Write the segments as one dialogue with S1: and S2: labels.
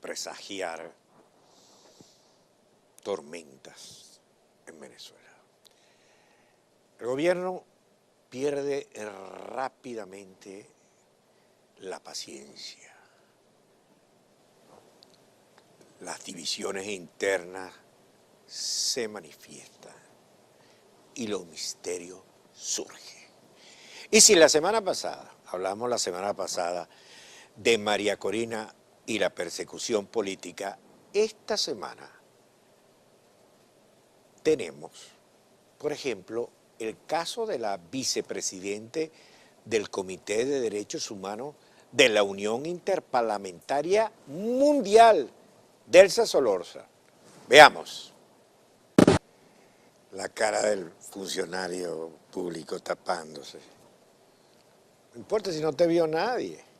S1: presagiar tormentas en Venezuela. El gobierno pierde rápidamente la paciencia. Las divisiones internas se manifiestan y los misterios surgen. Y si la semana pasada, hablamos la semana pasada de María Corina y la persecución política, esta semana tenemos, por ejemplo, el caso de la vicepresidente del Comité de Derechos Humanos de la Unión Interparlamentaria Mundial, Delsa Solorza. Veamos. La cara del funcionario público tapándose. No importa si no te vio nadie.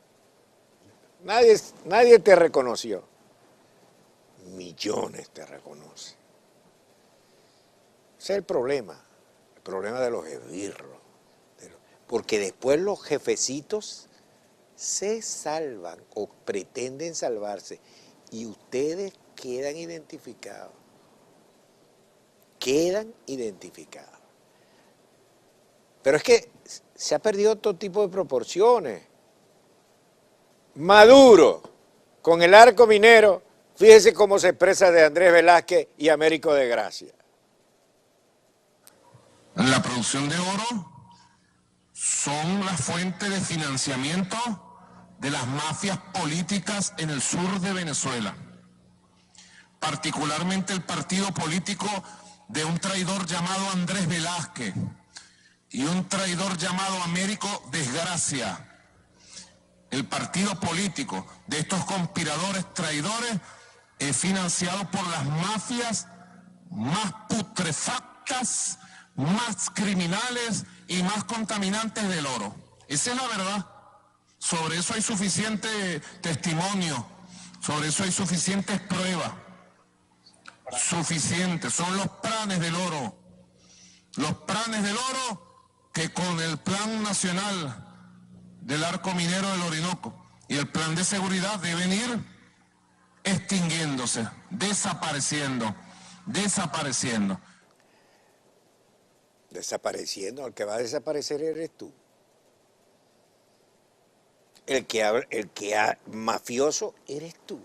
S1: Nadie te reconoció. Millones te reconocen. Ese es el problema de los esbirros. Porque después los jefecitos se salvan o pretenden salvarse y ustedes quedan identificados. Pero es que se ha perdido todo tipo de proporciones. Maduro, con el arco minero, fíjese cómo se expresa de Andrés Velázquez y Américo de Gracia.
S2: La producción de oro son la fuente de financiamiento de las mafias políticas en el sur de Venezuela, particularmente el partido político de un traidor llamado Andrés Velázquez y un traidor llamado Américo Desgracia. El partido político de estos conspiradores traidores es financiado por las mafias más putrefactas, más criminales y más contaminantes del oro. Esa es la verdad. Sobre eso hay suficiente testimonio, sobre eso hay suficientes pruebas. Suficientes, son los planes del oro. Los planes del oro que con el Plan Nacional del Arco Minero del Orinoco y el Plan de Seguridad deben ir extinguiéndose, desapareciendo. Desapareciendo,
S1: el que va a desaparecer eres tú. Mafioso eres tú.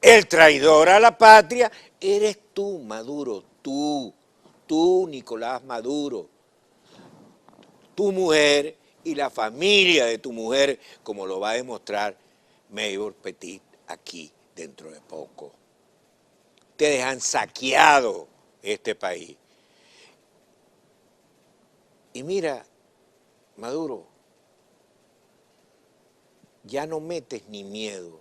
S1: El traidor a la patria eres tú, Maduro, tú, Nicolás Maduro. Tu mujer y la familia de tu mujer, como lo va a demostrar Maybor Petit aquí dentro de poco. Ustedes han saqueado este país. Y mira, Maduro, ya no metes ni miedo.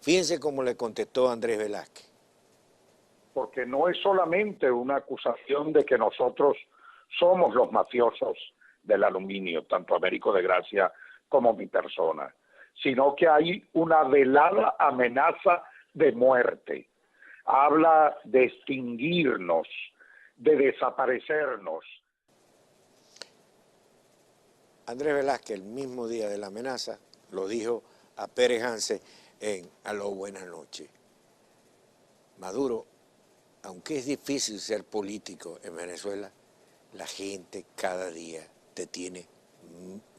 S1: Fíjense cómo le contestó Andrés Velázquez.
S3: Porque no es solamente una acusación de que nosotros somos los mafiosos del aluminio, tanto Américo de Gracia como mi persona, sino que hay una velada amenaza de muerte. Habla de extinguirnos, de desaparecernos.
S1: Andrés Velázquez, el mismo día de la amenaza, lo dijo a Pérez Hansen en Aló, buenas noches. Maduro, aunque es difícil ser político en Venezuela, la gente cada día te tiene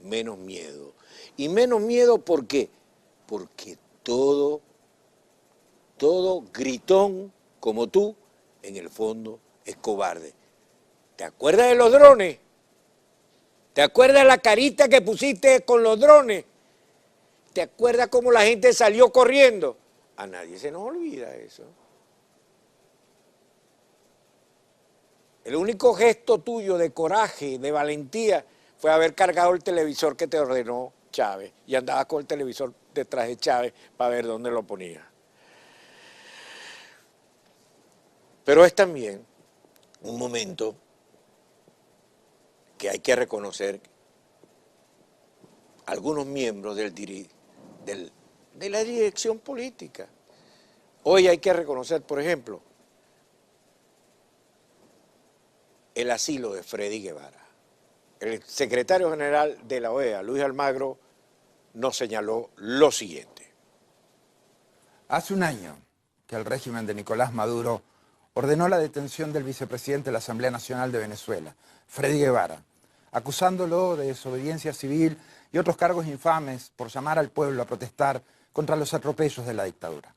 S1: menos miedo. Y menos miedo, ¿por qué? Porque todo gritón como tú, en el fondo, es cobarde. ¿Te acuerdas de los drones? ¿Te acuerdas la carita que pusiste con los drones? ¿Te acuerdas cómo la gente salió corriendo? A nadie se nos olvida eso. El único gesto tuyo de coraje, de valentía, fue haber cargado el televisor que te ordenó Chávez y andabas con el televisor detrás de Chávez para ver dónde lo ponía. Pero es también un momento que hay que reconocer algunos miembros de la dirección política. Hoy hay que reconocer, por ejemplo, el asilo de Freddy Guevara. El secretario general de la OEA, Luis Almagro, nos señaló lo siguiente.
S4: Hace un año que el régimen de Nicolás Maduro ordenó la detención del vicepresidente de la Asamblea Nacional de Venezuela, Freddy Guevara, acusándolo de desobediencia civil y otros cargos infames por llamar al pueblo a protestar contra los atropellos de la dictadura.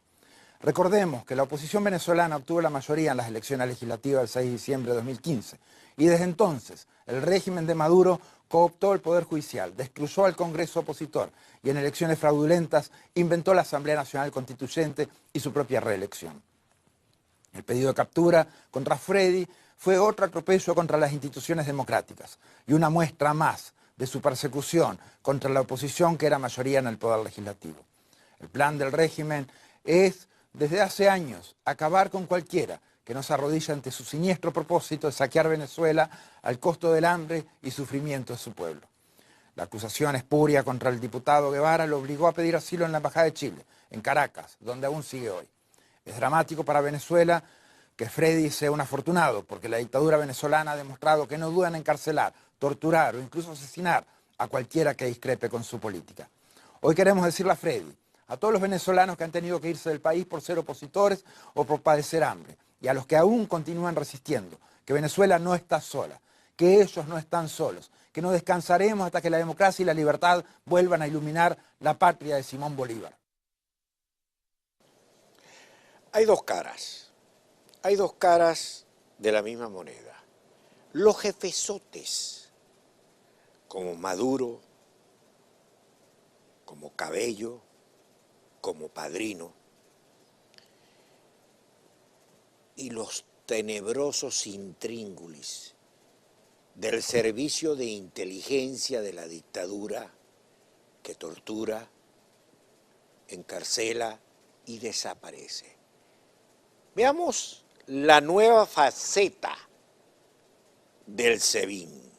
S4: Recordemos que la oposición venezolana obtuvo la mayoría en las elecciones legislativas del 6 de diciembre de 2015 y desde entonces el régimen de Maduro cooptó el Poder Judicial, destruyó al Congreso opositor y en elecciones fraudulentas inventó la Asamblea Nacional Constituyente y su propia reelección. El pedido de captura contra Freddy fue otro atropello contra las instituciones democráticas y una muestra más de su persecución contra la oposición que era mayoría en el Poder Legislativo. El plan del régimen es, desde hace años, acabar con cualquiera que no se arrodilla ante su siniestro propósito de saquear Venezuela al costo del hambre y sufrimiento de su pueblo. La acusación espuria contra el diputado Guevara lo obligó a pedir asilo en la Embajada de Chile, en Caracas, donde aún sigue hoy. Es dramático para Venezuela que Freddy sea un afortunado, porque la dictadura venezolana ha demostrado que no duda en encarcelar, torturar o incluso asesinar a cualquiera que discrepe con su política. Hoy queremos decirle a Freddy, a todos los venezolanos que han tenido que irse del país por ser opositores o por padecer hambre, y a los que aún continúan resistiendo, que Venezuela no está sola, que ellos no están solos, que no descansaremos hasta que la democracia y la libertad vuelvan a iluminar la patria de Simón Bolívar.
S1: Hay dos caras de la misma moneda. Los jefezotes, como Maduro, como Cabello, como Padrino, y los tenebrosos intríngulis del servicio de inteligencia de la dictadura que tortura, encarcela y desaparece. Veamos la nueva faceta del SEBIN.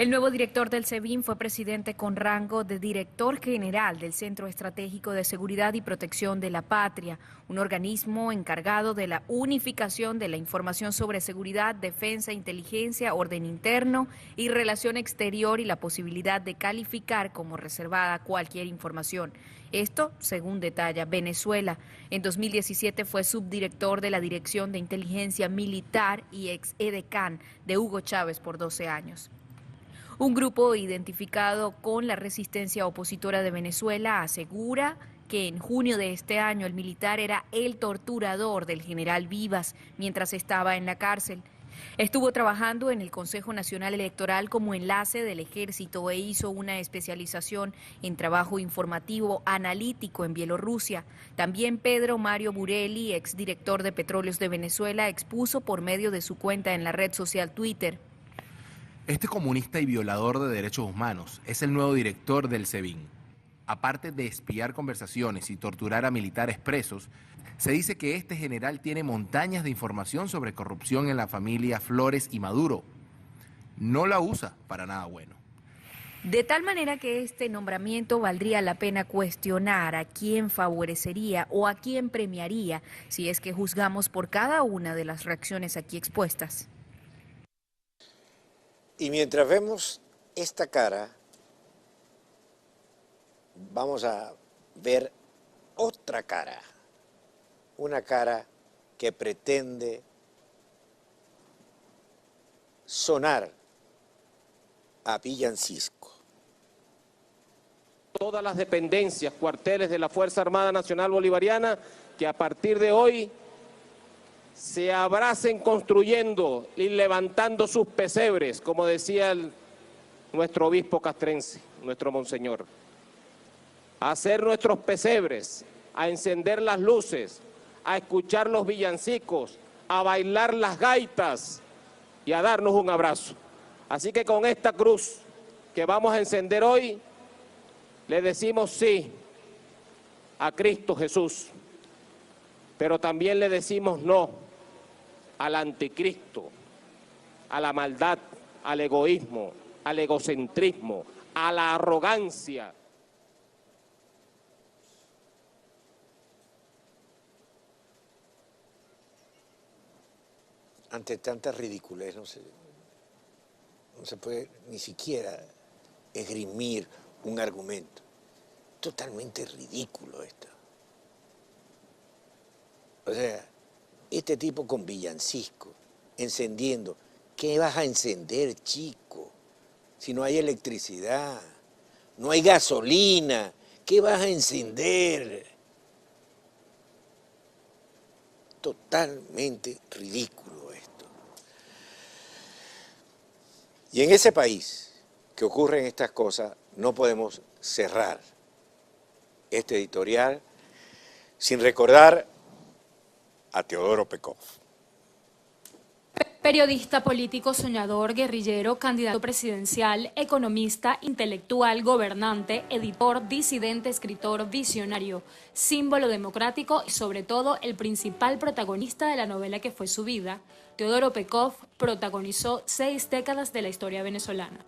S5: El nuevo director del SEBIN fue presidente con rango de director general del Centro Estratégico de Seguridad y Protección de la Patria, un organismo encargado de la unificación de la información sobre seguridad, defensa, inteligencia, orden interno y relación exterior y la posibilidad de calificar como reservada cualquier información. Esto, según detalla Venezuela. En 2017 fue subdirector de la Dirección de Inteligencia Militar y ex edecán de Hugo Chávez por 12 años. Un grupo identificado con la resistencia opositora de Venezuela asegura que en junio de este año el militar era el torturador del general Vivas mientras estaba en la cárcel. Estuvo trabajando en el Consejo Nacional Electoral como enlace del Ejército e hizo una especialización en trabajo informativo analítico en Bielorrusia. También Pedro Mario Burelli, exdirector de Petróleos de Venezuela, expuso por medio de su cuenta en la red social Twitter:
S6: este comunista y violador de derechos humanos es el nuevo director del SEBIN. Aparte de espiar conversaciones y torturar a militares presos, se dice que este general tiene montañas de información sobre corrupción en la familia Flores y Maduro. No la usa para nada bueno.
S5: De tal manera que este nombramiento valdría la pena cuestionar a quién favorecería o a quién premiaría si es que juzgamos por cada una de las reacciones aquí expuestas.
S1: Y mientras vemos esta cara, vamos a ver otra cara, una cara que pretende sonar a villancico.
S7: Todas las dependencias, cuarteles de la Fuerza Armada Nacional Bolivariana, que a partir de hoy se abracen construyendo y levantando sus pesebres, como decía nuestro obispo castrense, nuestro monseñor. A hacer nuestros pesebres, a encender las luces, a escuchar los villancicos, a bailar las gaitas y a darnos un abrazo. Así que con esta cruz que vamos a encender hoy, le decimos sí a Cristo Jesús, pero también le decimos no al anticristo, a la maldad, al egoísmo, al egocentrismo, a la arrogancia.
S1: Ante tanta ridiculez no se puede ni siquiera esgrimir un argumento. totalmente ridículo esto. O sea, este tipo con villancico, encendiendo. ¿Qué vas a encender, chico? Si no hay electricidad, no hay gasolina, ¿qué vas a encender? Totalmente ridículo esto. Y en ese país que ocurren estas cosas, no podemos cerrar este editorial sin recordar a Teodoro Pekov.
S8: Periodista, político, soñador, guerrillero, candidato presidencial, economista, intelectual, gobernante, editor, disidente, escritor, visionario, símbolo democrático y sobre todo el principal protagonista de la novela que fue su vida, Teodoro Pekov protagonizó 6 décadas de la historia venezolana.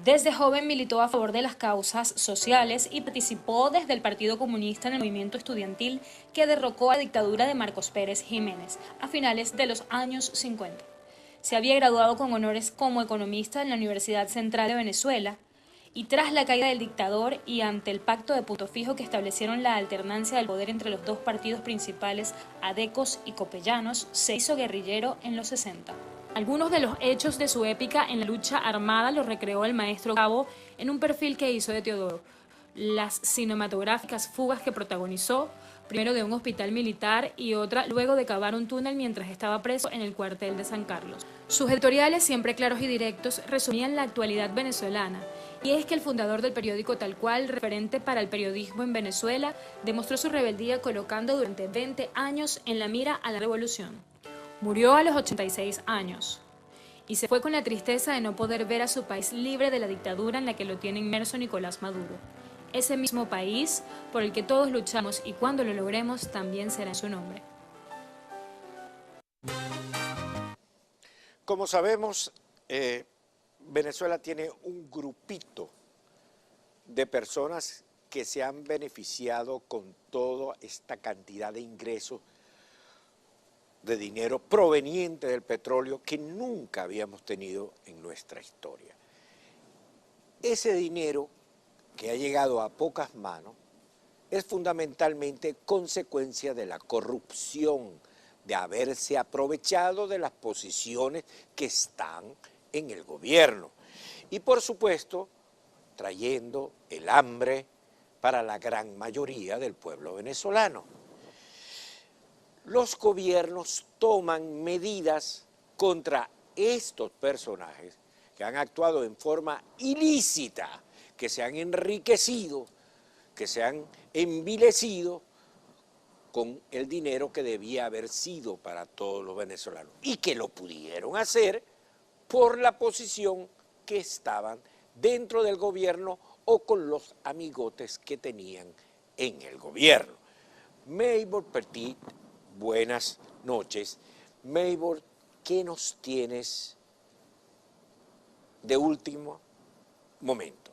S8: Desde joven militó a favor de las causas sociales y participó desde el Partido Comunista en el movimiento estudiantil que derrocó a la dictadura de Marcos Pérez Jiménez a finales de los años 50. Se había graduado con honores como economista en la Universidad Central de Venezuela y tras la caída del dictador y ante el pacto de punto fijo que establecieron la alternancia del poder entre los dos partidos principales, adecos y copellanos, se hizo guerrillero en los 60. Algunos de los hechos de su épica en la lucha armada los recreó el maestro Cabo en un perfil que hizo de Teodoro. Las cinematográficas fugas que protagonizó, primero de un hospital militar y otra luego de cavar un túnel mientras estaba preso en el cuartel de San Carlos. Sus editoriales, siempre claros y directos, resumían la actualidad venezolana. Y es que el fundador del periódico Tal Cual, referente para el periodismo en Venezuela, demostró su rebeldía colocando durante 20 años en la mira a la revolución. Murió a los 86 años y se fue con la tristeza de no poder ver a su país libre de la dictadura en la que lo tiene inmerso Nicolás Maduro. Ese mismo país por el que todos luchamos y cuando lo logremos también será en su nombre.
S1: Como sabemos, Venezuela tiene un grupito de personas que se han beneficiado con toda esta cantidad de ingresos de dinero proveniente del petróleo que nunca habíamos tenido en nuestra historia. Ese dinero que ha llegado a pocas manos es fundamentalmente consecuencia de la corrupción, de haberse aprovechado de las posiciones que están en el gobierno. Y por supuesto, trayendo el hambre para la gran mayoría del pueblo venezolano. Los gobiernos toman medidas contra estos personajes que han actuado en forma ilícita, que se han enriquecido, que se han envilecido con el dinero que debía haber sido para todos los venezolanos y que lo pudieron hacer por la posición que estaban dentro del gobierno o con los amigotes que tenían en el gobierno. Maybor Petit, buenas noches. Maybor, ¿qué nos tienes de último momento?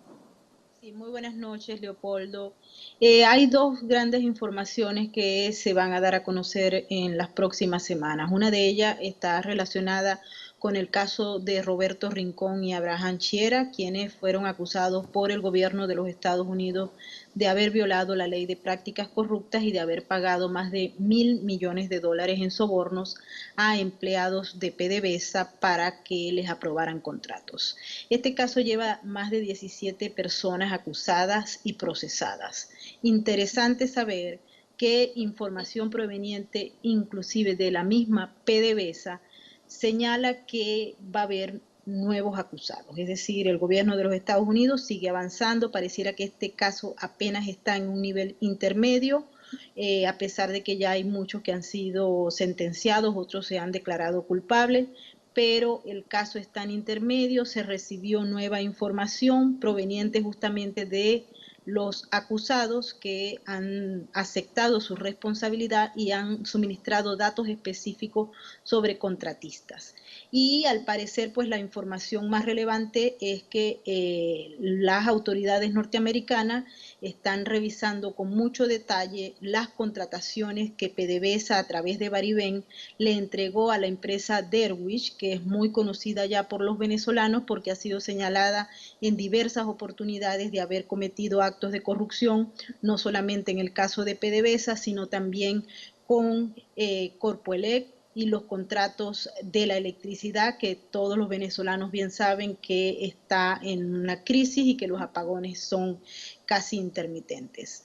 S9: Sí, muy buenas noches, Leopoldo. Hay 2 grandes informaciones que se van a dar a conocer en las próximas semanas. Una de ellas está relacionada con el caso de Roberto Rincón y Abraham Chiera, quienes fueron acusados por el gobierno de los Estados Unidos de haber violado la ley de prácticas corruptas y de haber pagado más de $1.000 millones en sobornos a empleados de PDVSA para que les aprobaran contratos. Este caso lleva más de 17 personas acusadas y procesadas. Interesante saber qué información proveniente inclusive de la misma PDVSA señala que va a haber nuevos acusados. Es decir, el gobierno de los Estados Unidos sigue avanzando, pareciera que este caso apenas está en un nivel intermedio, a pesar de que ya hay muchos que han sido sentenciados, otros se han declarado culpables, pero el caso está en intermedio, se recibió nueva información proveniente justamente de los acusados que han aceptado su responsabilidad y han suministrado datos específicos sobre contratistas. Y al parecer, pues la información más relevante es que las autoridades norteamericanas están revisando con mucho detalle las contrataciones que PDVSA a través de Variven le entregó a la empresa Derwish, que es muy conocida ya por los venezolanos porque ha sido señalada en diversas oportunidades de haber cometido actos de corrupción, no solamente en el caso de PDVSA, sino también con Corpoelec y los contratos de la electricidad, que todos los venezolanos bien saben que está en una crisis y que los apagones son casi intermitentes.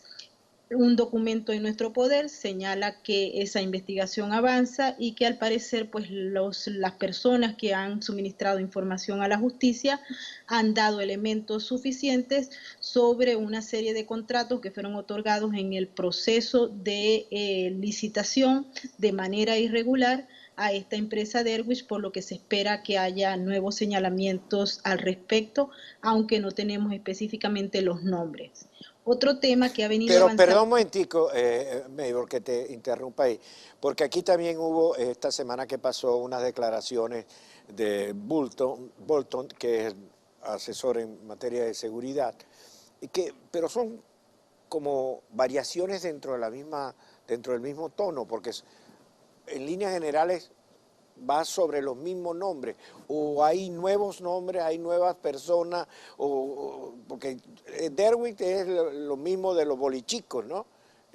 S9: Un documento en nuestro poder señala que esa investigación avanza y que al parecer pues las personas que han suministrado información a la justicia han dado elementos suficientes sobre una serie de contratos que fueron otorgados en el proceso de licitación de manera irregular a esta empresa Derwish, por lo que se espera que haya nuevos señalamientos al respecto, aunque no tenemos específicamente los nombres. Otro tema que ha venido
S1: Pero
S9: avanzando...
S1: perdón un momentico, Maybor, que te interrumpa ahí, porque aquí también hubo esta semana que pasó unas declaraciones de Bolton, que es asesor en materia de seguridad, pero son como variaciones dentro del mismo tono, porque en líneas generales va sobre los mismos nombres, o hay nuevos nombres, hay nuevas personas, porque Derwick es lo mismo de los bolichicos, ¿no?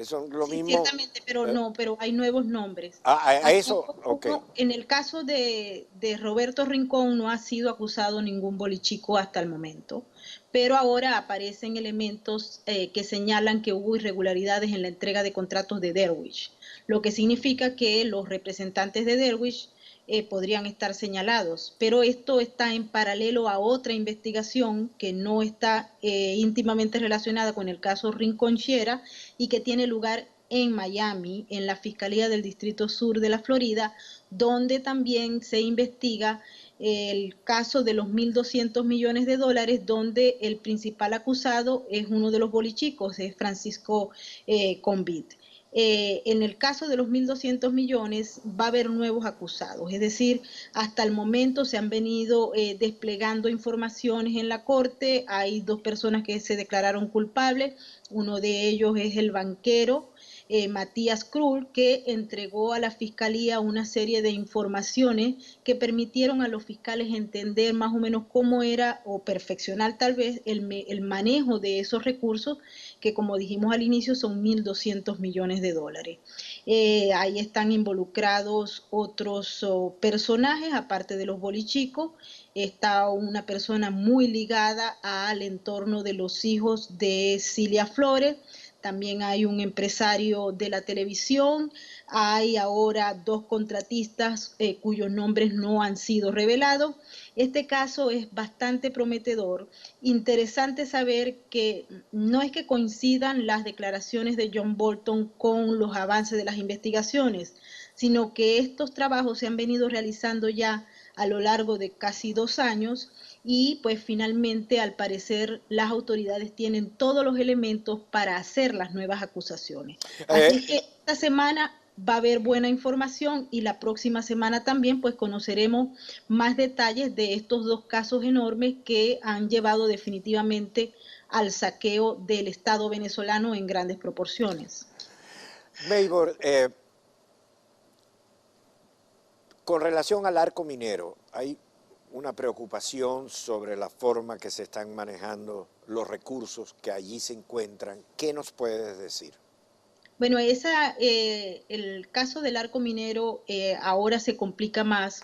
S1: Son lo
S9: Sí,
S1: mismo.
S9: ciertamente, pero no, pero hay nuevos nombres.
S1: A eso, ok.
S9: En el caso de Roberto Rincón no ha sido acusado ningún bolichico hasta el momento, pero ahora aparecen elementos que señalan que hubo irregularidades en la entrega de contratos de Derwish, lo que significa que los representantes de Derwish podrían estar señalados, pero esto está en paralelo a otra investigación que no está íntimamente relacionada con el caso Rinconchera y que tiene lugar en Miami, en la Fiscalía del Distrito Sur de la Florida, donde también se investiga el caso de los 1.200 millones de dólares, donde el principal acusado es uno de los bolichicos, es Francisco Convit. En el caso de los 1.200 millones va a haber nuevos acusados, es decir, hasta el momento se han venido desplegando informaciones en la corte, hay 2 personas que se declararon culpables, uno de ellos es el banquero Matías Krull, que entregó a la Fiscalía una serie de informaciones que permitieron a los fiscales entender más o menos cómo era, o perfeccionar tal vez, el manejo de esos recursos, que como dijimos al inicio son 1.200 millones de dólares. Ahí están involucrados otros personajes, aparte de los bolichicos, está una persona muy ligada al entorno de los hijos de Cilia Flores, también hay un empresario de la televisión, hay ahora 2 contratistas cuyos nombres no han sido revelados. Este caso es bastante prometedor. Interesante saber que no es que coincidan las declaraciones de John Bolton con los avances de las investigaciones, sino que estos trabajos se han venido realizando ya a lo largo de casi 2 años y pues finalmente al parecer las autoridades tienen todos los elementos para hacer las nuevas acusaciones. Así que esta semana va a haber buena información y la próxima semana también pues conoceremos más detalles de estos 2 casos enormes que han llevado definitivamente al saqueo del Estado venezolano en grandes proporciones.
S1: Maybor, con relación al arco minero, hay una preocupación sobre la forma que se están manejando los recursos que allí se encuentran. ¿Qué nos puedes decir?
S9: Bueno, el caso del arco minero ahora se complica más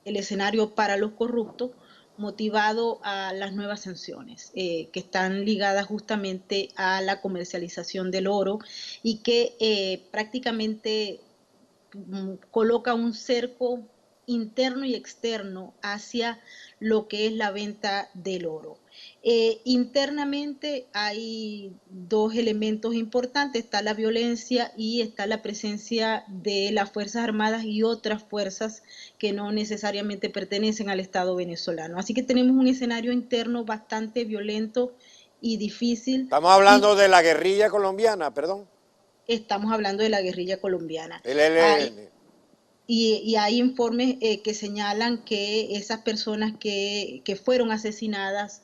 S9: el escenario para los corruptos, motivado a las nuevas sanciones que están ligadas justamente a la comercialización del oro y que prácticamente coloca un cerco interno y externo hacia lo que es la venta del oro. Internamente hay 2 elementos importantes, está la violencia y está la presencia de las Fuerzas Armadas y otras fuerzas que no necesariamente pertenecen al Estado venezolano. Así que tenemos un escenario interno bastante violento y difícil.
S1: Estamos hablando de la guerrilla colombiana, perdón.
S9: Estamos hablando de la guerrilla colombiana.
S1: El ELN.
S9: Y hay informes que señalan que esas personas que fueron asesinadas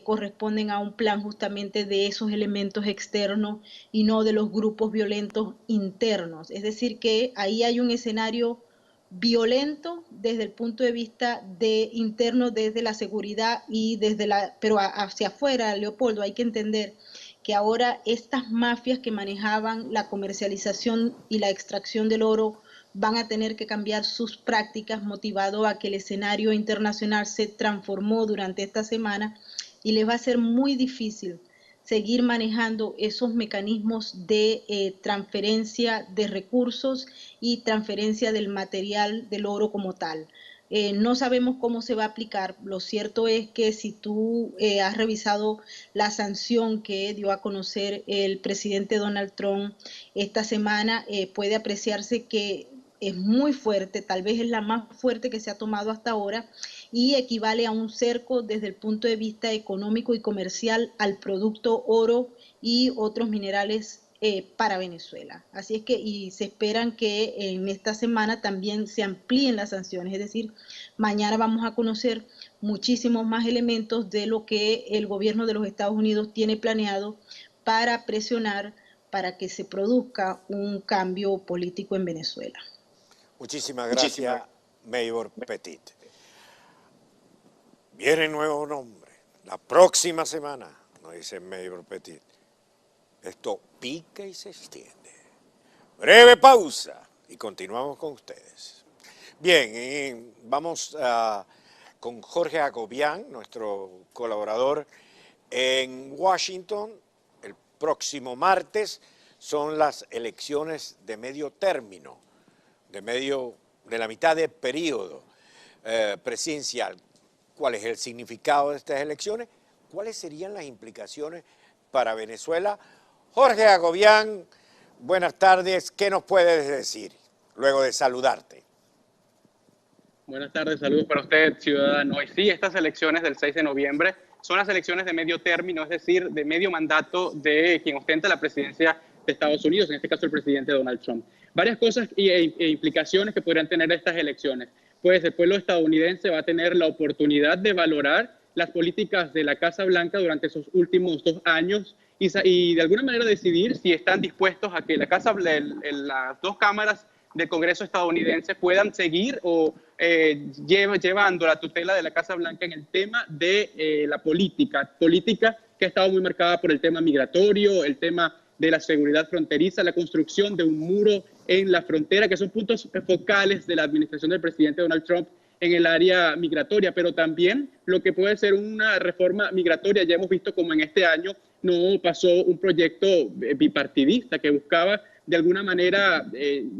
S9: corresponden a un plan justamente de esos elementos externos y no de los grupos violentos internos. Es decir, que ahí hay un escenario violento desde el punto de vista de interno, desde la seguridad y desde pero hacia afuera, Leopoldo, hay que entender que ahora estas mafias que manejaban la comercialización y la extracción del oro van a tener que cambiar sus prácticas, motivado a que el escenario internacional se transformó durante esta semana y les va a ser muy difícil seguir manejando esos mecanismos de transferencia de recursos y transferencia del material del oro como tal. No sabemos cómo se va a aplicar. Lo cierto es que si tú has revisado la sanción que dio a conocer el presidente Donald Trump esta semana, puede apreciarse que es muy fuerte, tal vez es la más fuerte que se ha tomado hasta ahora y equivale a un cerco desde el punto de vista económico y comercial al producto oro y otros minerales para Venezuela. Así es que y se esperan que en esta semana también se amplíen las sanciones, es decir, mañana vamos a conocer muchísimos más elementos de lo que el gobierno de los Estados Unidos tiene planeado para presionar para que se produzca un cambio político en Venezuela.
S1: Muchísimas gracias, Maybor Petit. Viene nuevo nombre. La próxima semana, nos dice Maybor Petit. Esto pica y se extiende. Breve pausa y continuamos con ustedes. Bien, vamos con Jorge Agobián, nuestro colaborador en Washington. El próximo martes son las elecciones de medio término, de la mitad del periodo presidencial. ¿Cuál es el significado de estas elecciones? ¿Cuáles serían las implicaciones para Venezuela? Jorge Agobián, buenas tardes. ¿Qué nos puedes decir luego de saludarte?
S10: Buenas tardes, saludos para usted, ciudadano. Y sí, estas elecciones del 6 de noviembre son las elecciones de medio término, es decir, de medio mandato de quien ostenta la presidencia de Estados Unidos, en este caso el presidente Donald Trump. Varias cosas e implicaciones que podrían tener estas elecciones. Pues el pueblo estadounidense va a tener la oportunidad de valorar las políticas de la Casa Blanca durante esos últimos 2 años y de alguna manera decidir si están dispuestos a que las dos cámaras del Congreso estadounidense puedan seguir o llevando la tutela de la Casa Blanca en el tema de la política que ha estado muy marcada por el tema migratorio, el tema de la seguridad fronteriza, la construcción de un muro en la frontera, que son puntos focales de la administración del presidente Donald Trump en el área migratoria, pero también lo que puede ser una reforma migratoria. Ya hemos visto como en este año no pasó un proyecto bipartidista que buscaba de alguna manera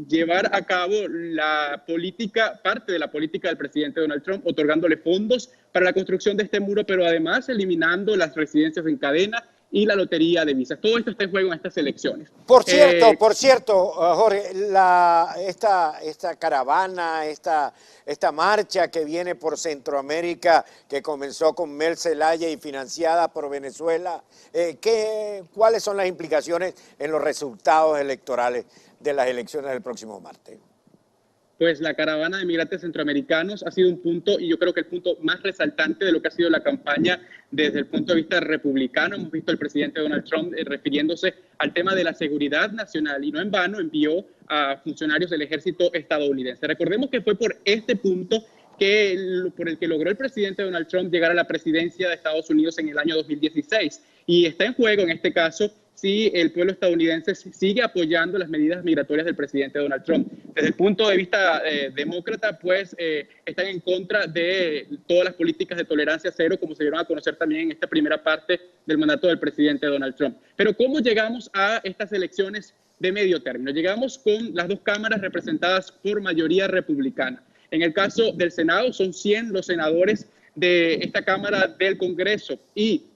S10: llevar a cabo la política, parte de la política del presidente Donald Trump, otorgándole fondos para la construcción de este muro, pero además eliminando las residencias en cadena y la lotería de visas. Todo esto está en juego en estas elecciones.
S1: Por cierto, Jorge, esta caravana, esta marcha que viene por Centroamérica, que comenzó con Mel Zelaya y financiada por Venezuela, ¿cuáles son las implicaciones en los resultados electorales de las elecciones del próximo martes?
S10: Pues la caravana de migrantes centroamericanos ha sido un punto, y yo creo que el punto más resaltante de lo que ha sido la campaña desde el punto de vista republicano. Hemos visto al presidente Donald Trump refiriéndose al tema de la seguridad nacional y no en vano envió a funcionarios del ejército estadounidense. Recordemos que fue por este punto por el que logró el presidente Donald Trump llegar a la presidencia de Estados Unidos en el año 2016. Y está en juego, en este caso, si el pueblo estadounidense sigue apoyando las medidas migratorias del presidente Donald Trump. Desde el punto de vista demócrata, pues están en contra de todas las políticas de tolerancia cero, como se dieron a conocer también en esta primera parte del mandato del presidente Donald Trump. Pero ¿cómo llegamos a estas elecciones de medio término? Llegamos con las dos cámaras representadas por mayoría republicana. En el caso del Senado, son 100 los senadores de esta Cámara del Congreso y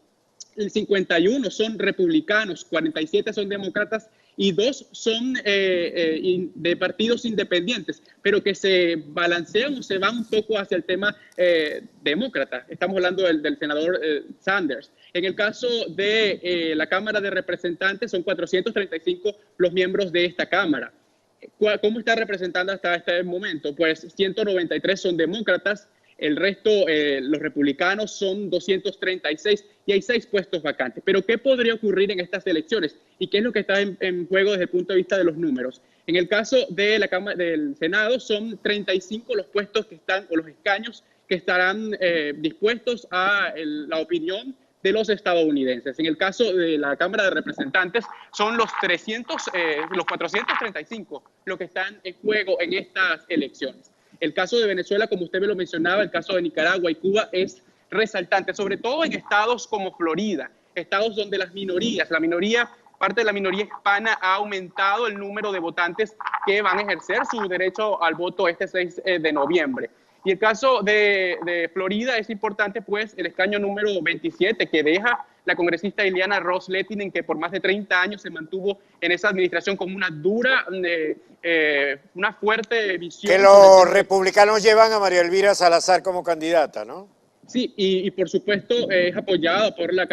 S10: 51 son republicanos, 47 son demócratas y 2 son de partidos independientes, pero que se balancean o se van un poco hacia el tema demócrata. Estamos hablando del senador Sanders. En el caso de la Cámara de Representantes, son 435 los miembros de esta Cámara. ¿Cómo está representando hasta este momento? Pues 193 son demócratas, El resto, los republicanos, son 236 y hay 6 puestos vacantes. Pero ¿qué podría ocurrir en estas elecciones? ¿Y qué es lo que está en juego desde el punto de vista de los números? En el caso de la Cámara del Senado, son 35 los puestos que están, o los escaños que estarán dispuestos a la opinión de los estadounidenses. En el caso de la Cámara de Representantes, son los 435 los que están en juego en estas elecciones. El caso de Venezuela, como usted me lo mencionaba, el caso de Nicaragua y Cuba es resaltante, sobre todo en estados como Florida, estados donde parte de la minoría hispana ha aumentado el número de votantes que van a ejercer su derecho al voto este 6 de noviembre. Y el caso de Florida es importante, pues, el escaño número 27 que deja la congresista Ileana Ros-Lehtinen, que por más de 30 años se mantuvo en esa administración con una fuerte visión.
S1: Que los republicanos llevan a María Elvira Salazar como candidata, ¿no?
S10: Sí, y por supuesto es apoyada por la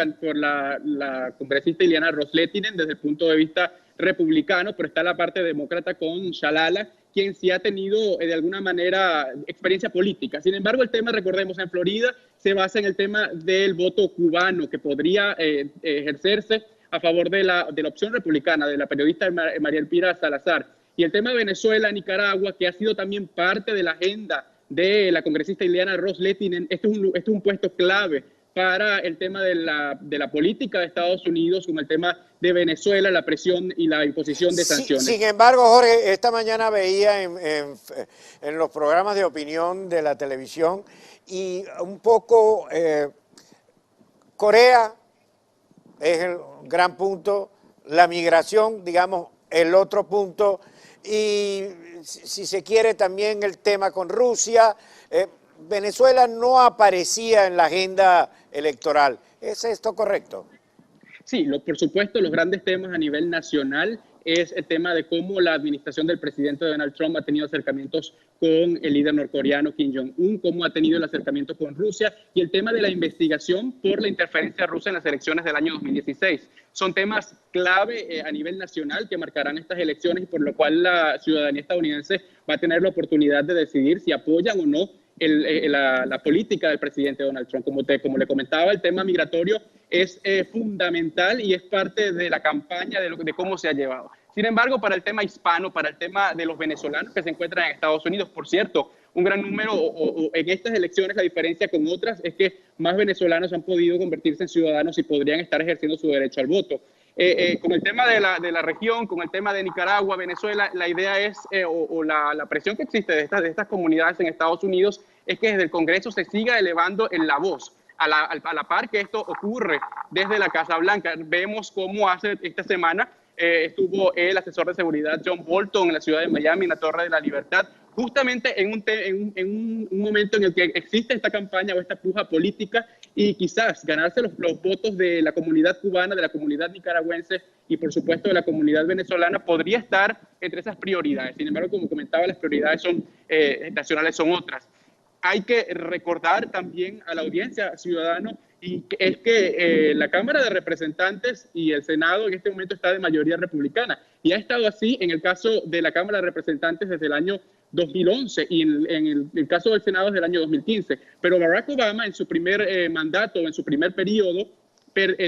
S10: congresista Ileana Ros-Lehtinen desde el punto de vista republicano, pero está la parte demócrata con Shalala, quien sí ha tenido de alguna manera experiencia política. Sin embargo, el tema, recordemos, en Florida se basa en el tema del voto cubano que podría ejercerse a favor de la opción republicana, de la periodista María Elvira Salazar. Y el tema de Venezuela, Nicaragua, que ha sido también parte de la agenda de la congresista Ileana Ros-Lehtinen, este es un puesto clave para el tema de la política de Estados Unidos con el tema de Venezuela, la presión y la imposición de sanciones.
S1: Sin embargo, Jorge, esta mañana veía en los programas de opinión de la televisión y un poco Corea es el gran punto, la migración, digamos, el otro punto, y si se quiere también el tema con Rusia. Venezuela no aparecía en la agenda electoral. ¿Es esto correcto?
S10: Sí, por supuesto, los grandes temas a nivel nacional es el tema de cómo la administración del presidente Donald Trump ha tenido acercamientos con el líder norcoreano Kim Jong-un, cómo ha tenido el acercamiento con Rusia y el tema de la investigación por la interferencia rusa en las elecciones del año 2016. Son temas clave a nivel nacional que marcarán estas elecciones y por lo cual la ciudadanía estadounidense va a tener la oportunidad de decidir si apoyan o no la política del presidente Donald Trump. Como le comentaba, el tema migratorio es fundamental y es parte de la campaña de cómo se ha llevado. Sin embargo, para el tema hispano, para el tema de los venezolanos que se encuentran en Estados Unidos, por cierto, un gran número en estas elecciones, la diferencia con otras es que más venezolanos han podido convertirse en ciudadanos y podrían estar ejerciendo su derecho al voto. Con el tema de la región, con el tema de Nicaragua, Venezuela, la idea es, la presión que existe de estas comunidades en Estados Unidos es que desde el Congreso se siga elevando en la voz. A la par que esto ocurre desde la Casa Blanca. Vemos cómo hace esta semana estuvo el asesor de seguridad John Bolton en la ciudad de Miami, en la Torre de la Libertad, justamente en un momento en el que existe esta campaña o esta puja política y quizás ganarse los votos de la comunidad cubana, de la comunidad nicaragüense y por supuesto de la comunidad venezolana podría estar entre esas prioridades. Sin embargo, como comentaba, las prioridades nacionales son otras. Hay que recordar también a la audiencia ciudadana y es que la Cámara de Representantes y el Senado en este momento está de mayoría republicana y ha estado así en el caso de la Cámara de Representantes desde el año 2011 y en el caso del Senado desde el año 2015. Pero Barack Obama en su primer mandato, en su primer periodo,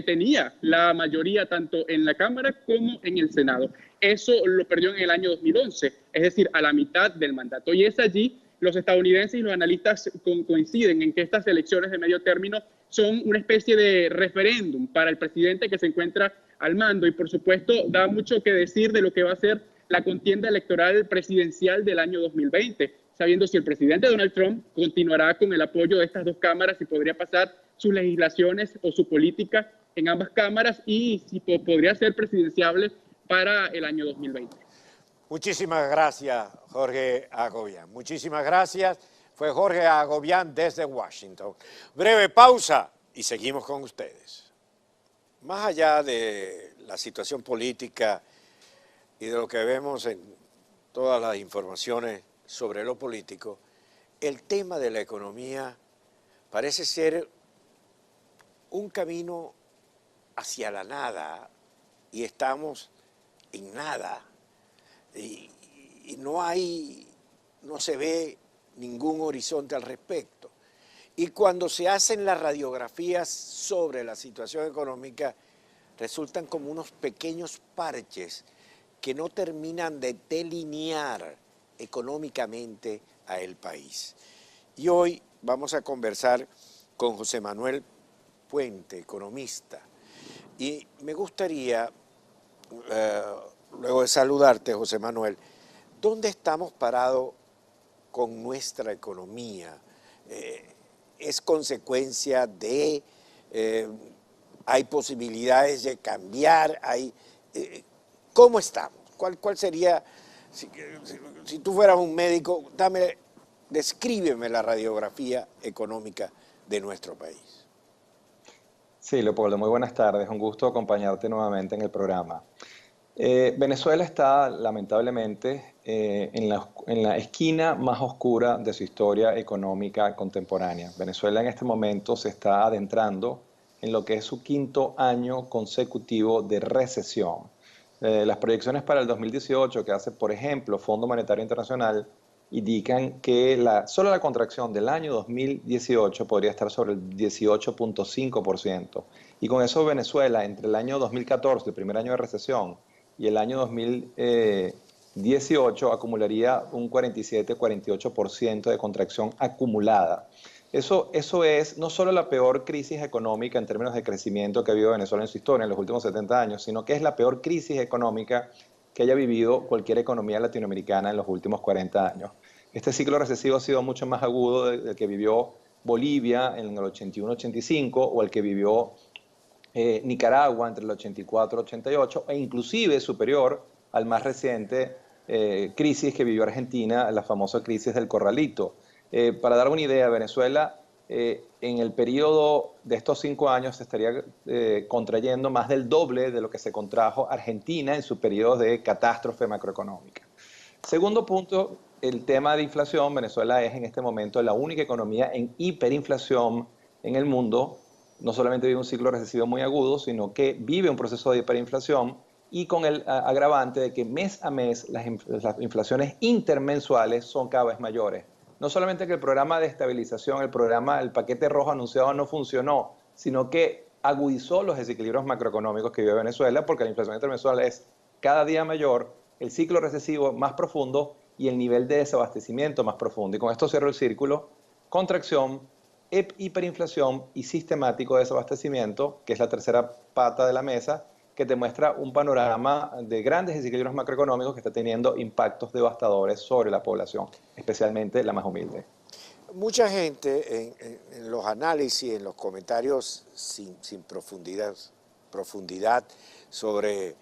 S10: tenía la mayoría tanto en la Cámara como en el Senado. Eso lo perdió en el año 2011, es decir, a la mitad del mandato. Y es allí los estadounidenses y los analistas coinciden en que estas elecciones de medio término son una especie de referéndum para el presidente que se encuentra al mando y por supuesto da mucho que decir de lo que va a ser la contienda electoral presidencial del año 2020, sabiendo si el presidente Donald Trump continuará con el apoyo de estas dos cámaras y podría pasar sus legislaciones o su política en ambas cámaras y si podría ser presidenciable para el año 2020.
S1: Muchísimas gracias, Jorge Agobián. Muchísimas gracias. Fue Jorge Agobián desde Washington. Breve pausa y seguimos con ustedes. Más allá de la situación política y de lo que vemos en todas las informaciones sobre lo político, el tema de la economía parece ser un camino hacia la nada y estamos en nada. Y no se ve ningún horizonte al respecto. Y cuando se hacen las radiografías sobre la situación económica, resultan como unos pequeños parches que no terminan de delinear económicamente a el país. Y hoy vamos a conversar con José Manuel Puente, economista. Y me gustaría, luego de saludarte, José Manuel, ¿dónde estamos parados con nuestra economía? ¿Es consecuencia de, hay posibilidades de cambiar? ¿Cómo estamos? ¿Cuál sería, si tú fueras un médico, descríbeme la radiografía económica de nuestro país?
S11: Sí, Leopoldo, muy buenas tardes. Un gusto acompañarte nuevamente en el programa. Venezuela está lamentablemente en la esquina más oscura de su historia económica contemporánea. Venezuela en este momento se está adentrando en lo que es su quinto año consecutivo de recesión. Las proyecciones para el 2018 que hace, por ejemplo, Fondo Monetario Internacional indican que solo la contracción del año 2018 podría estar sobre el 18.5%. Y con eso Venezuela, entre el año 2014, el primer año de recesión, y el año 2018 acumularía un 47-48% de contracción acumulada. Eso es no solo la peor crisis económica en términos de crecimiento que ha vivido Venezuela en su historia en los últimos 70 años, sino que es la peor crisis económica que haya vivido cualquier economía latinoamericana en los últimos 40 años. Este ciclo recesivo ha sido mucho más agudo del que vivió Bolivia en el 81-85 o el que vivió Nicaragua entre el 84-88 e inclusive superior al más reciente crisis que vivió Argentina, la famosa crisis del Corralito. Para dar una idea, Venezuela en el periodo de estos 5 años se estaría contrayendo más del doble de lo que se contrajo Argentina en su periodo de catástrofe macroeconómica. Segundo punto, el tema de inflación. Venezuela es en este momento la única economía en hiperinflación en el mundo. No solamente vive un ciclo recesivo muy agudo, sino que vive un proceso de hiperinflación y con el agravante de que mes a mes las inflaciones intermensuales son cada vez mayores. No solamente que el programa de estabilización, el paquete rojo anunciado no funcionó, sino que agudizó los desequilibrios macroeconómicos que vive Venezuela, porque la inflación intermensual es cada día mayor, el ciclo recesivo más profundo y el nivel de desabastecimiento más profundo. Y con esto cierro el círculo: contracción, hiperinflación y sistemático desabastecimiento, que es la tercera pata de la mesa, que te muestra un panorama de grandes desequilibrios macroeconómicos que está teniendo impactos devastadores sobre la población, especialmente la más humilde.
S1: Mucha gente en los análisis, en los comentarios sin profundidad sobre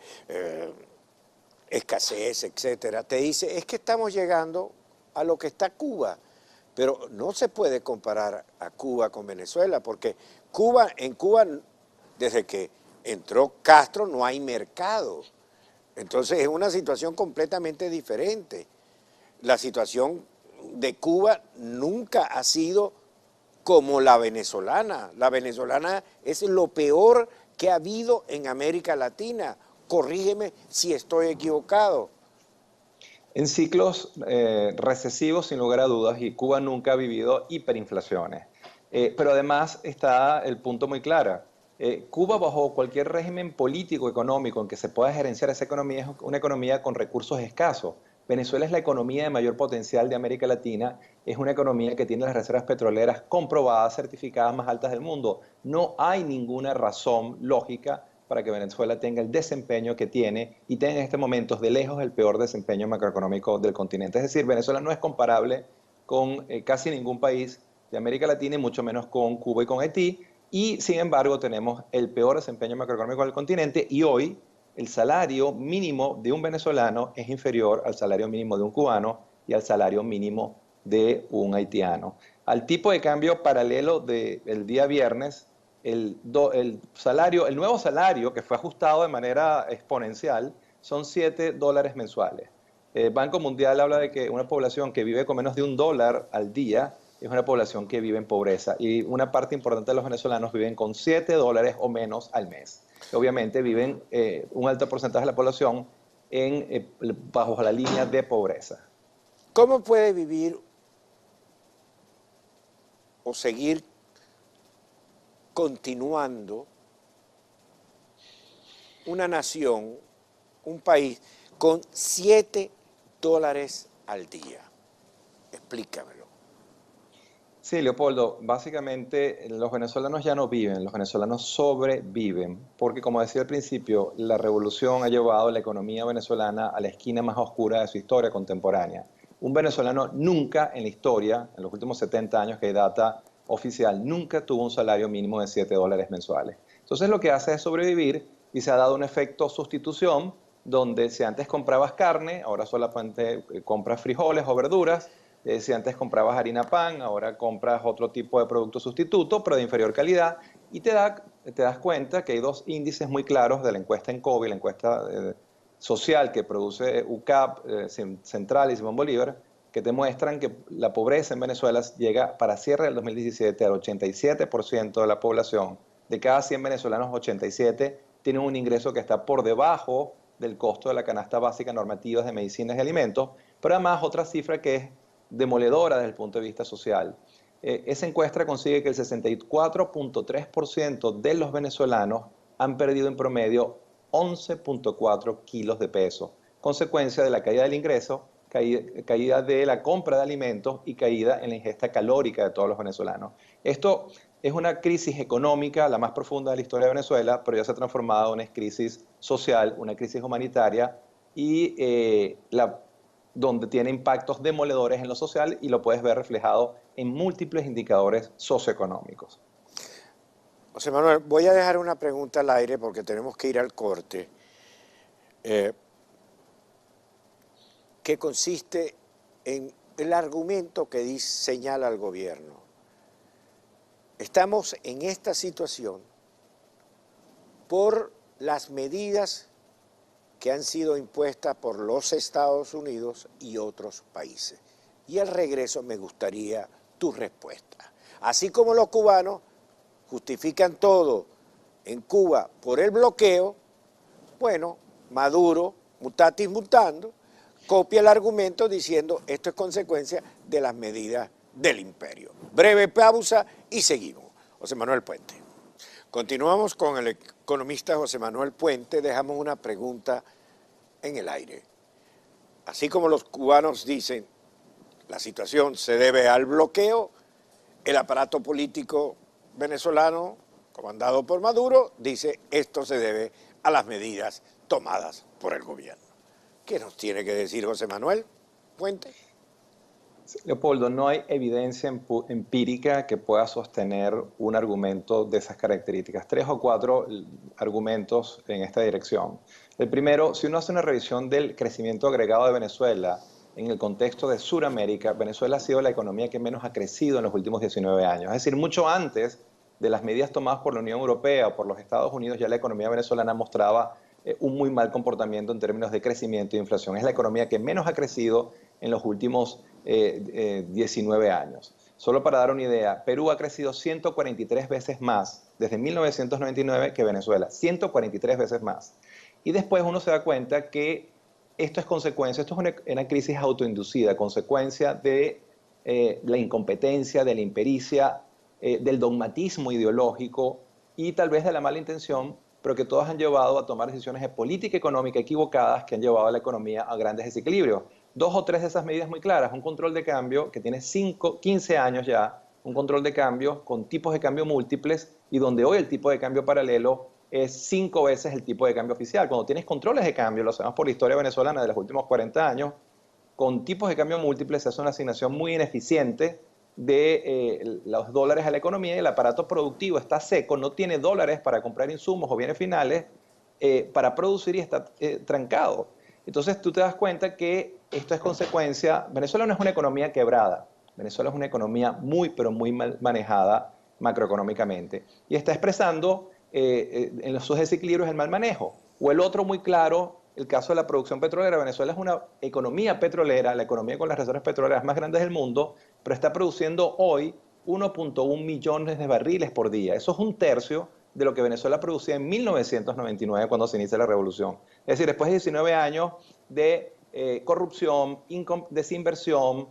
S1: escasez, etcétera, te dice, es que estamos llegando a lo que está Cuba, pero no se puede comparar a Cuba con Venezuela, porque en Cuba, desde que entró Castro, no hay mercado. Entonces es una situación completamente diferente. La situación de Cuba nunca ha sido como la venezolana. La venezolana es lo peor que ha habido en América Latina. Corrígeme si estoy equivocado.
S11: En ciclos recesivos, sin lugar a dudas, y Cuba nunca ha vivido hiperinflaciones. Pero además está el punto muy claro. Cuba, bajo cualquier régimen político económico en que se pueda gerenciar esa economía, es una economía con recursos escasos. Venezuela es la economía de mayor potencial de América Latina, es una economía que tiene las reservas petroleras comprobadas, certificadas más altas del mundo. No hay ninguna razón lógica para que Venezuela tenga el desempeño que tiene y tenga en este momento de lejos el peor desempeño macroeconómico del continente. Es decir, Venezuela no es comparable con casi ningún país de América Latina y mucho menos con Cuba y con Haití. Y sin embargo tenemos el peor desempeño macroeconómico del continente y hoy el salario mínimo de un venezolano es inferior al salario mínimo de un cubano y al salario mínimo de un haitiano. Al tipo de cambio paralelo del día viernes, el nuevo salario que fue ajustado de manera exponencial son $7 mensuales. El Banco Mundial habla de que una población que vive con menos de $1 al día es una población que vive en pobreza y una parte importante de los venezolanos viven con $7 o menos al mes. Obviamente viven un alto porcentaje de la población bajo la línea de pobreza.
S1: ¿Cómo puede vivir o seguir continuando una nación, un país, con $7 al día? Explícamelo.
S11: Sí, Leopoldo, básicamente los venezolanos ya no viven, los venezolanos sobreviven, porque como decía al principio, la revolución ha llevado la economía venezolana a la esquina más oscura de su historia contemporánea. Un venezolano nunca en la historia, en los últimos 70 años que hay data oficial, nunca tuvo un salario mínimo de $7 mensuales. Entonces lo que hace es sobrevivir y se ha dado un efecto sustitución, donde si antes comprabas carne, ahora solamente compras frijoles o verduras. Si antes comprabas harina pan, ahora compras otro tipo de producto sustituto, pero de inferior calidad, y te das cuenta que hay dos índices muy claros de la encuesta ENCOBI, la encuesta social que produce UCAP, Central y Simón Bolívar, que te muestran que la pobreza en Venezuela llega para cierre del 2017 al 87% de la población. De cada 100 venezolanos, 87 tienen un ingreso que está por debajo del costo de la canasta básica normativa de medicinas y alimentos, pero además otra cifra que es demoledora desde el punto de vista social. Esa encuesta consigue que el 64.3% de los venezolanos han perdido en promedio 11.4 kilos de peso, consecuencia de la caída del ingreso, caída de la compra de alimentos y caída en la ingesta calórica de todos los venezolanos. Esto es una crisis económica, la más profunda de la historia de Venezuela, pero ya se ha transformado en una crisis social, una crisis humanitaria y donde tiene impactos demoledores en lo social y lo puedes ver reflejado en múltiples indicadores socioeconómicos.
S1: José Manuel, voy a dejar una pregunta al aire porque tenemos que ir al corte, que consiste en el argumento que señala el gobierno. Estamos en esta situación por las medidas que han sido impuestas por los Estados Unidos y otros países. Y al regreso me gustaría tu respuesta. Así como los cubanos justifican todo en Cuba por el bloqueo, bueno, Maduro, mutatis mutandis, copia el argumento diciendo esto es consecuencia de las medidas del imperio. Breve pausa y seguimos. José Manuel Puente. Continuamos con el economista José Manuel Puente. Dejamos una pregunta en el aire. Así como los cubanos dicen la situación se debe al bloqueo, el aparato político venezolano, comandado por Maduro, dice esto se debe a las medidas tomadas por el gobierno. ¿Qué nos tiene que decir José Manuel Puente?
S11: Leopoldo, no hay evidencia empírica que pueda sostener un argumento de esas características. 3 o 4 argumentos en esta dirección. El primero, si uno hace una revisión del crecimiento agregado de Venezuela en el contexto de Sudamérica, Venezuela ha sido la economía que menos ha crecido en los últimos 19 años. Es decir, mucho antes de las medidas tomadas por la Unión Europea o por los Estados Unidos, ya la economía venezolana mostraba un muy mal comportamiento en términos de crecimiento e inflación. Es la economía que menos ha crecido en los últimos 19 años. Solo para dar una idea, Perú ha crecido 143 veces más desde 1999 que Venezuela, 143 veces más. Y después uno se da cuenta que esto es consecuencia, esto es una crisis autoinducida, consecuencia de la incompetencia, de la impericia, del dogmatismo ideológico y tal vez de la mala intención, pero que todos han llevado a tomar decisiones de política económica equivocadas que han llevado a la economía a grandes desequilibrios. 2 o 3 de esas medidas muy claras, un control de cambio que tiene 15 años ya, un control de cambio con tipos de cambio múltiples y donde hoy el tipo de cambio paralelo es 5 veces el tipo de cambio oficial. Cuando tienes controles de cambio, lo sabemos por la historia venezolana de los últimos 40 años, con tipos de cambio múltiples se hace una asignación muy ineficiente de los dólares a la economía y el aparato productivo está seco, no tiene dólares para comprar insumos o bienes finales para producir y está trancado. Entonces tú te das cuenta que esto es consecuencia. Venezuela no es una economía quebrada, Venezuela es una economía muy, pero muy mal manejada macroeconómicamente y está expresando en sus desequilibrios el mal manejo. O el otro muy claro, el caso de la producción petrolera. Venezuela es una economía petrolera, la economía con las reservas petroleras más grandes del mundo, pero está produciendo hoy 1.1 millones de barriles por día. Eso es 1/3 de lo que Venezuela producía en 1999 cuando se inicia la revolución. Es decir, después de 19 años de corrupción, desinversión,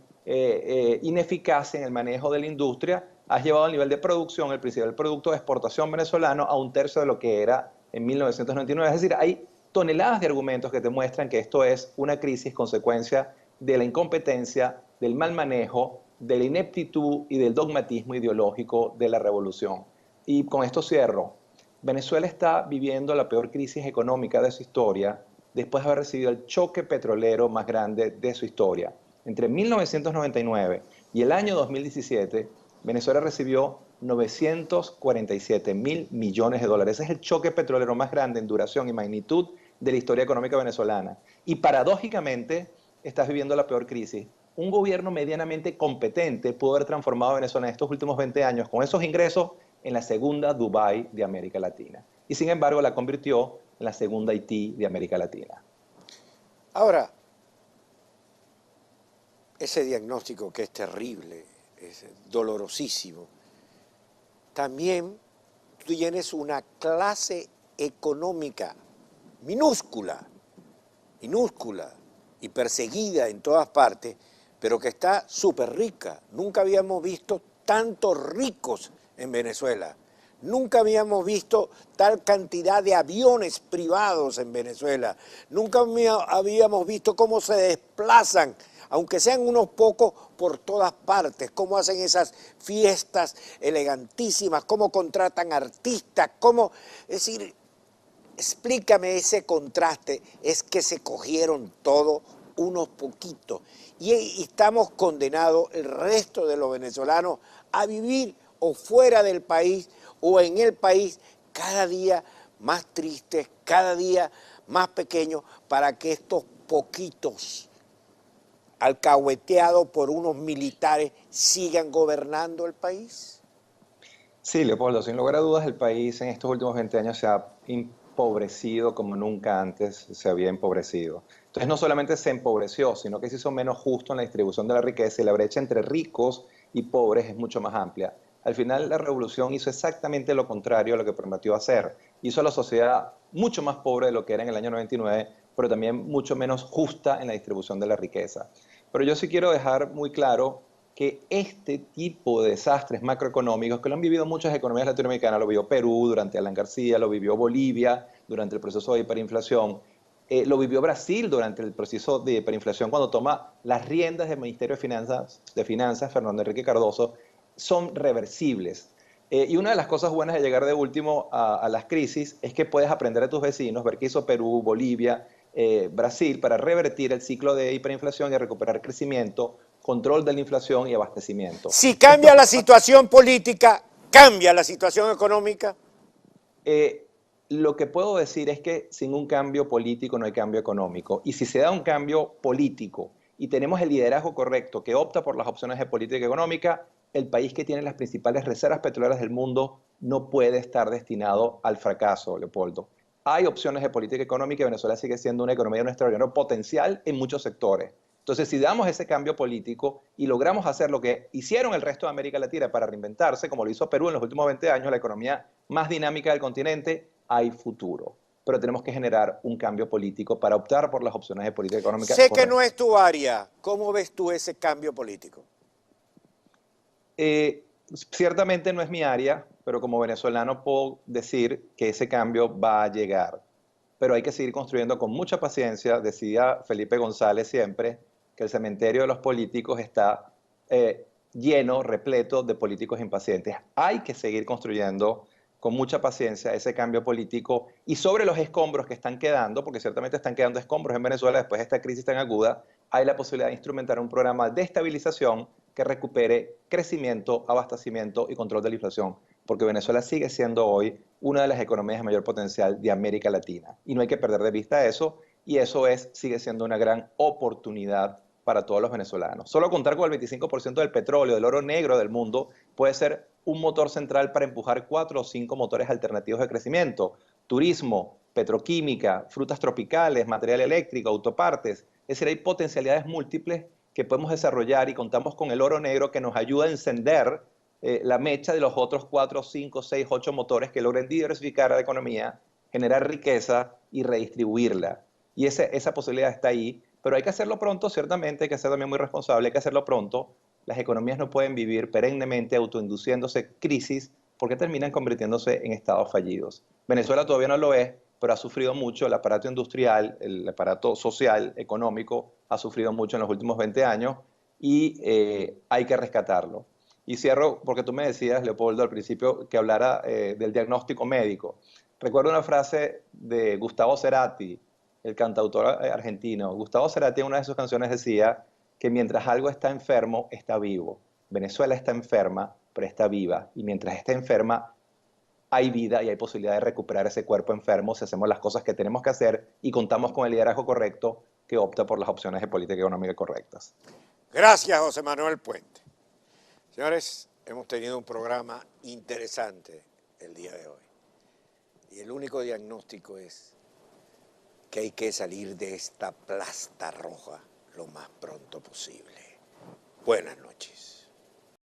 S11: ineficacia en el manejo de la industria, has llevado el nivel de producción, el principal producto de exportación venezolano, a 1/3 de lo que era en 1999. Es decir, hay toneladas de argumentos que te muestran que esto es una crisis consecuencia de la incompetencia, del mal manejo, de la ineptitud y del dogmatismo ideológico de la revolución. Y con esto cierro. Venezuela está viviendo la peor crisis económica de su historia después de haber recibido el choque petrolero más grande de su historia. Entre 1999 y el año 2017, Venezuela recibió 947.000 millones de dólares. Ese es el choque petrolero más grande en duración y magnitud de la historia económica venezolana. Y paradójicamente, estás viviendo la peor crisis. Un gobierno medianamente competente pudo haber transformado a Venezuela en estos últimos 20 años con esos ingresos en la segunda Dubái de América Latina. Y sin embargo la convirtió en la segunda Haití de América Latina.
S1: Ahora, ese diagnóstico que es terrible, es dolorosísimo, también tú tienes una clase económica minúscula y perseguida en todas partes, pero que está súper rica. Nunca habíamos visto tantos ricos en Venezuela. Nunca habíamos visto tal cantidad de aviones privados en Venezuela. Nunca habíamos visto cómo se desplazan, aunque sean unos pocos, por todas partes, cómo hacen esas fiestas elegantísimas, cómo contratan artistas, cómo... Es decir, explícame ese contraste. Es que se cogieron todo unos poquitos y estamos condenados, el resto de los venezolanos, a vivir o fuera del país o en el país, cada día más tristes, cada día más pequeños, para que estos poquitos, alcahueteados por unos militares, sigan gobernando el país?
S11: Sí, Leopoldo, sin lugar a dudas el país en estos últimos 20 años se ha empobrecido como nunca antes se había empobrecido. Entonces no solamente se empobreció, sino que se hizo menos justo en la distribución de la riqueza y la brecha entre ricos y pobres es mucho más amplia. Al final la revolución hizo exactamente lo contrario a lo que prometió hacer. Hizo a la sociedad mucho más pobre de lo que era en el año 99, pero también mucho menos justa en la distribución de la riqueza. Pero yo sí quiero dejar muy claro que este tipo de desastres macroeconómicos, que lo han vivido muchas economías latinoamericanas, lo vivió Perú durante Alan García, lo vivió Bolivia durante el proceso de hiperinflación, lo vivió Brasil durante el proceso de hiperinflación cuando toma las riendas del Ministerio de Finanzas, Fernando Henrique Cardoso, son reversibles. Y una de las cosas buenas de llegar de último a las crisis es que puedes aprender de tus vecinos, ver qué hizo Perú, Bolivia, Brasil, para revertir el ciclo de hiperinflación y recuperar crecimiento, control de la inflación y abastecimiento.
S1: Si cambia la situación política, ¿cambia la situación económica?
S11: Lo que puedo decir es que sin un cambio político no hay cambio económico. Y si se da un cambio político y tenemos el liderazgo correcto que opta por las opciones de política económica, el país que tiene las principales reservas petroleras del mundo no puede estar destinado al fracaso, Leopoldo. Hay opciones de política económica y Venezuela sigue siendo una economía de un extraordinario potencial en muchos sectores. Entonces, si damos ese cambio político y logramos hacer lo que hicieron el resto de América Latina para reinventarse, como lo hizo Perú en los últimos 20 años, la economía más dinámica del continente, hay futuro. Pero tenemos que generar un cambio político para optar por las opciones de política económica.
S1: Sé que no es tu área. ¿Cómo ves tú ese cambio político?
S11: Ciertamente no es mi área, pero como venezolano puedo decir que ese cambio va a llegar. Pero hay que seguir construyendo con mucha paciencia. Decía Felipe González siempre que el cementerio de los políticos está lleno, repleto de políticos impacientes. Hay que seguir construyendo con mucha paciencia ese cambio político y sobre los escombros que están quedando, porque ciertamente están quedando escombros en Venezuela después de esta crisis tan aguda, hay la posibilidad de instrumentar un programa de estabilización que recupere crecimiento, abastecimiento y control de la inflación, porque Venezuela sigue siendo hoy una de las economías de mayor potencial de América Latina. Y no hay que perder de vista eso, y eso sigue siendo una gran oportunidad para todos los venezolanos. Solo contar con el 25% del petróleo, del oro negro del mundo, puede ser un motor central para empujar 4 o 5 motores alternativos de crecimiento. Turismo, petroquímica, frutas tropicales, material eléctrico, autopartes. Es decir, hay potencialidades múltiples que podemos desarrollar y contamos con el oro negro que nos ayuda a encender la mecha de los otros 4, 5, 6, 8 motores que logren diversificar la economía, generar riqueza y redistribuirla. Y esa posibilidad está ahí, pero hay que hacerlo pronto, ciertamente, hay que ser también muy responsable, hay que hacerlo pronto. las economías no pueden vivir perennemente autoinduciéndose crisis porque terminan convirtiéndose en estados fallidos. Venezuela todavía no lo es, pero ha sufrido mucho, el aparato industrial, el aparato social, económico, ha sufrido mucho en los últimos 20 años y hay que rescatarlo. Y cierro porque tú me decías, Leopoldo, al principio que hablara del diagnóstico médico. Recuerdo una frase de Gustavo Cerati, el cantautor argentino. Gustavo Cerati en una de sus canciones decía que mientras algo está enfermo, está vivo. Venezuela está enferma, pero está viva. Y mientras está enferma, hay vida y hay posibilidad de recuperar ese cuerpo enfermo si hacemos las cosas que tenemos que hacer y contamos con el liderazgo correcto que opta por las opciones de política económica correctas.
S1: Gracias, José Manuel Puente. Señores, hemos tenido un programa interesante el día de hoy. Y el único diagnóstico es que hay que salir de esta plasta roja lo más pronto posible. Buenas noches.